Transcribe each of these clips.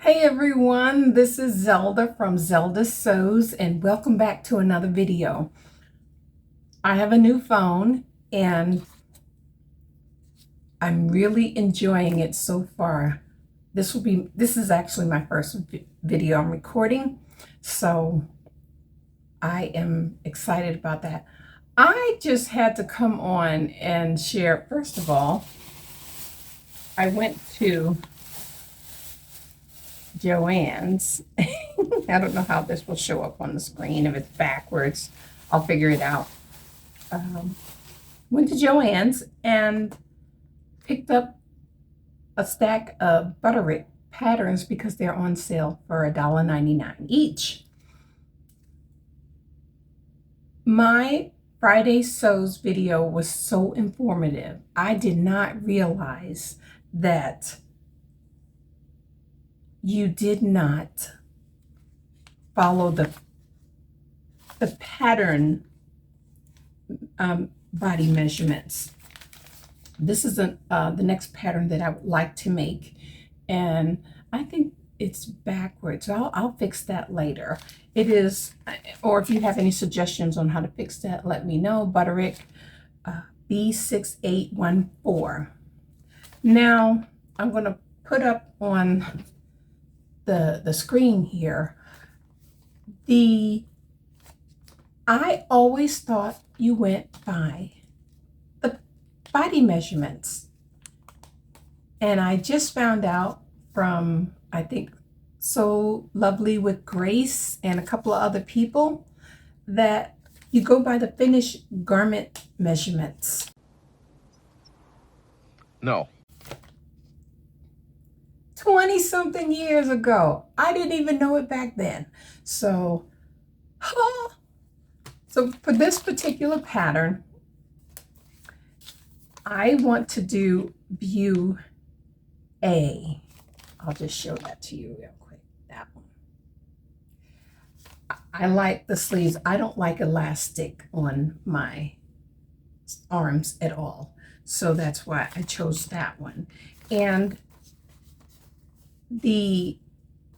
Hey everyone, this is Zelda from Zelda Sews and welcome back to another video. I have a new phone and I'm really enjoying it so far. This is actually my first video I'm recording, so I am excited about that. I just had to come on and share. First of all, I went to Joann's. I don't know how this will show up on the screen. If it's backwards, I'll figure it out. Went to Joann's and picked up a stack of Butterick patterns because they're on sale for $1.99 each. My Friday Sews video was so informative. I did not realize that you did not follow the pattern body measurements. This is the next pattern that I would like to make, and I think it's backwards. I'll fix that later. It is, or if you have any suggestions on how to fix that, let me know. Butterick B6814. Now I'm going to put up on the screen here. I always thought you went by the body measurements, and I just found out from, I think, So Lovely with Grace and a couple of other people that you go by the finished garment measurements. No. 20-something years ago. I didn't even know it back then. So for this particular pattern, I want to do view A. I'll just show that to you real quick. That one. I like the sleeves. I don't like elastic on my arms at all. So that's why I chose that one. And the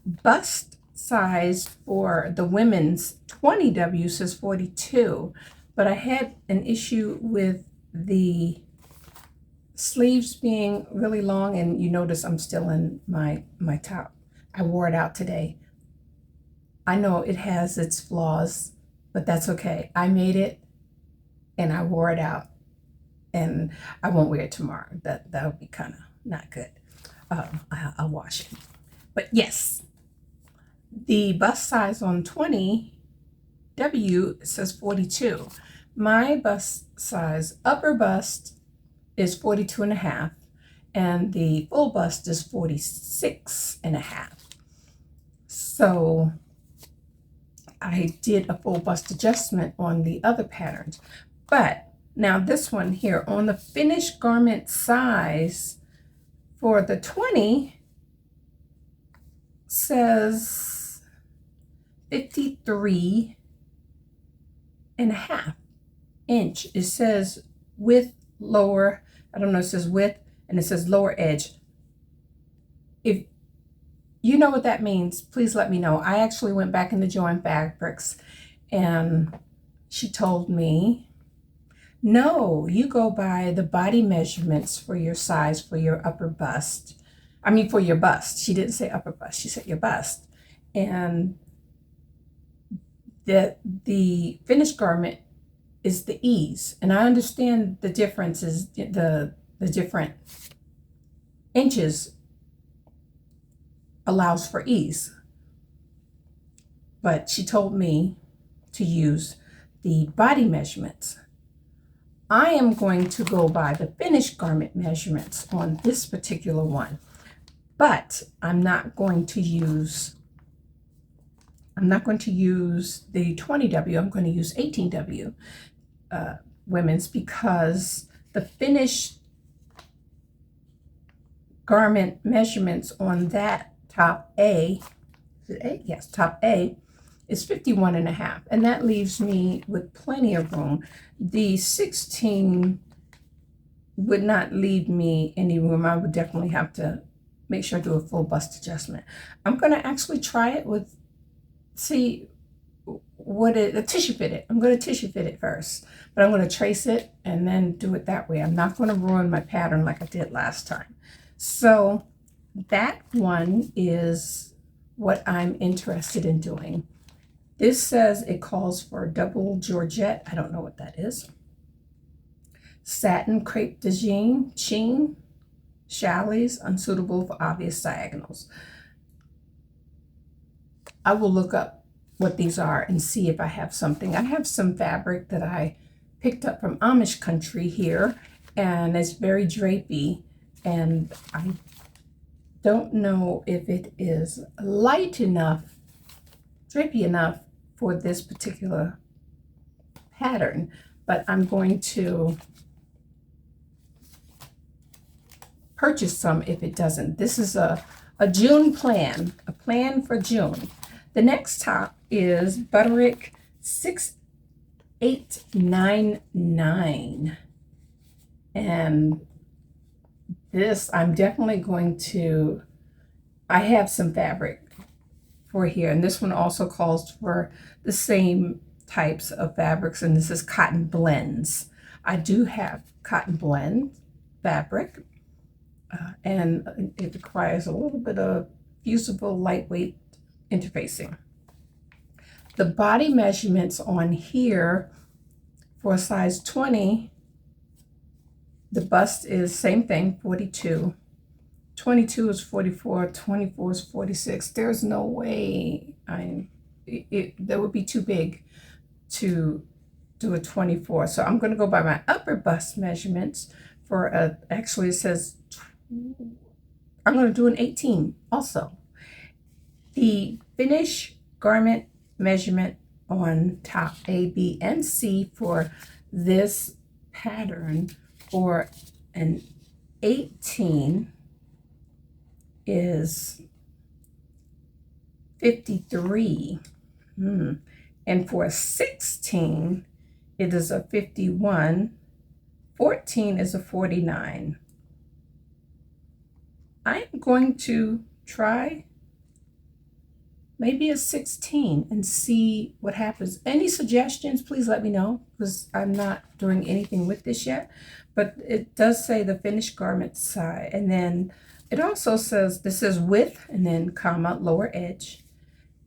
bust size for the women's 20W says 42, but I had an issue with the sleeves being really long, and you notice I'm still in my top. I wore it out today. I know it has its flaws, but that's okay. I made it and I wore it out, and I won't wear it tomorrow. That'll be kind of not good. I'll wash it. But yes, the bust size on 20W says 42. My bust size, upper bust, is 42 and a half, and the full bust is 46 and a half. So I did a full bust adjustment on the other patterns. But now this one here, on the finished garment size for the 20, says 53 and a half inch. It says width lower, I don't know, it says width and it says lower edge. If you know what that means, please let me know. I actually went back into Joann Fabrics and she told me, no, you go by the body measurements for your size for your upper bust. I mean, for your bust. She didn't say upper bust, she said your bust. And the finished garment is the ease. And I understand the difference is the different inches allows for ease. But she told me to use the body measurements. I am going to go by the finished garment measurements on this particular one. But I'm not going to use the 20W. I'm going to use 18W women's, because the finished garment measurements on that top A, yes, top A, is 51 and a half, and that leaves me with plenty of room. The 16 would not leave me any room. I would definitely have to make sure I do a full bust adjustment. I'm going to actually try it with, see what it, the tissue fit it. I'm going to tissue fit it first, but I'm going to trace it and then do it that way. I'm not going to ruin my pattern like I did last time. So that one is what I'm interested in doing. This says it calls for double Georgette. I don't know what that is. Satin crepe de jean, sheen, chalets, unsuitable for obvious diagonals. I will look up what these are and see if I have something. I have some fabric that I picked up from Amish country here, and it's very drapey, and I don't know if it is light enough, drapey enough for this particular pattern, but I'm going to purchase some if it doesn't. This is a June plan, a plan for June. The next top is Butterick 6899. And this, I'm definitely going to, I have some fabric for here. And this one also calls for the same types of fabrics. And this is cotton blends. I do have cotton blend fabric. And it requires a little bit of fusible, lightweight interfacing. The body measurements on here for a size 20, the bust is same thing, 42. 22 is 44, 24 is 46. There's no way that would be too big to do a 24. So I'm going to go by my upper bust measurements for actually it says I'm going to do an 18 also. The finish garment measurement on top A, B, and C for this pattern for an 18 is 53. And for a 16, it is a 51. 14 is a 49. I'm going to try maybe a 16 and see what happens. Any suggestions, please let me know, because I'm not doing anything with this yet. But it does say the finished garment side, and then it also says, this is width and then comma lower edge,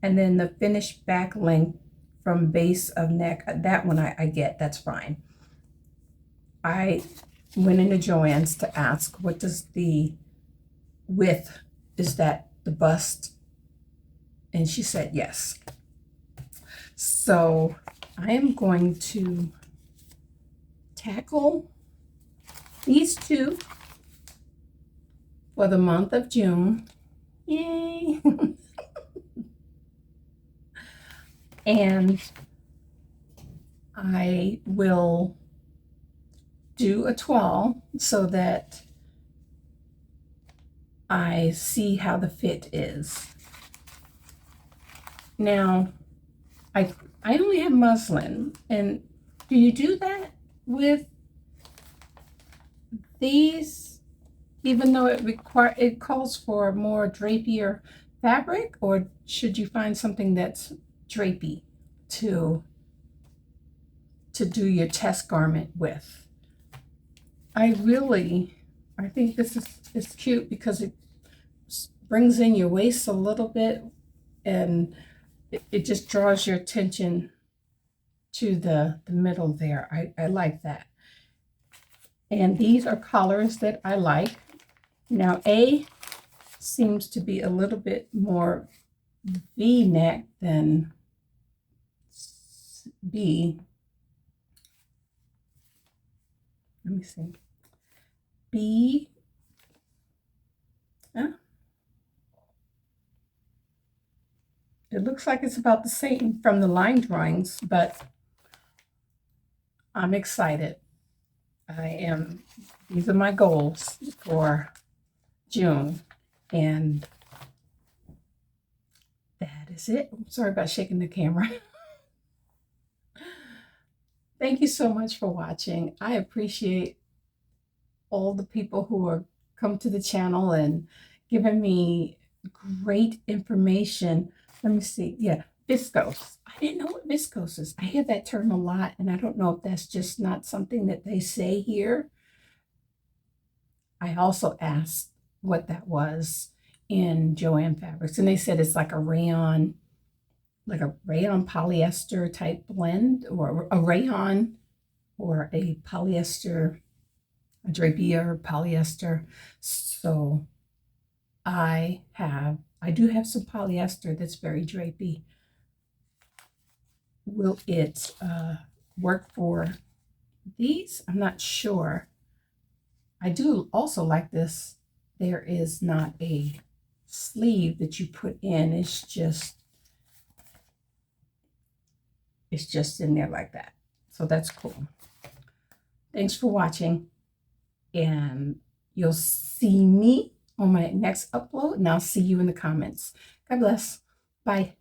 and then the finished back length from base of neck. That one I get, that's fine. I went into Joann's to ask, what does the width, is that the bust? And she said yes. So I am going to tackle these two for the month of June. Yay! And I will do a toile so that I see how the fit is. Now, I only have muslin, and do you do that with these, even though it calls for more drapier fabric, or should you find something that's drapey to do your test garment with? I think this is cute because it brings in your waist a little bit, and it just draws your attention to the middle there. I like that. And these are colors that I like. Now A seems to be a little bit more V-neck than B. Let me see. B. It looks like it's about the same from the line drawings, but I'm excited. These are my goals for June, and that is it. I'm sorry about shaking the camera. Thank you so much for watching. I appreciate all the people who are come to the channel and giving me great information. Let me see. Yeah, viscose. I didn't know what viscose is. I hear that term a lot, and I don't know if that's just not something that they say here. I also asked what that was in Joanne Fabrics, and they said it's like a rayon polyester type blend, or a rayon or a polyester, a drapey or polyester. So I do have some polyester that's very drapey. Will it work for these? I'm not sure. I do also like this. There is not a sleeve that you put in. It's just in there like that. So that's cool. Thanks for watching, and you'll see me on my next upload, and I'll see you in the comments. God bless. Bye.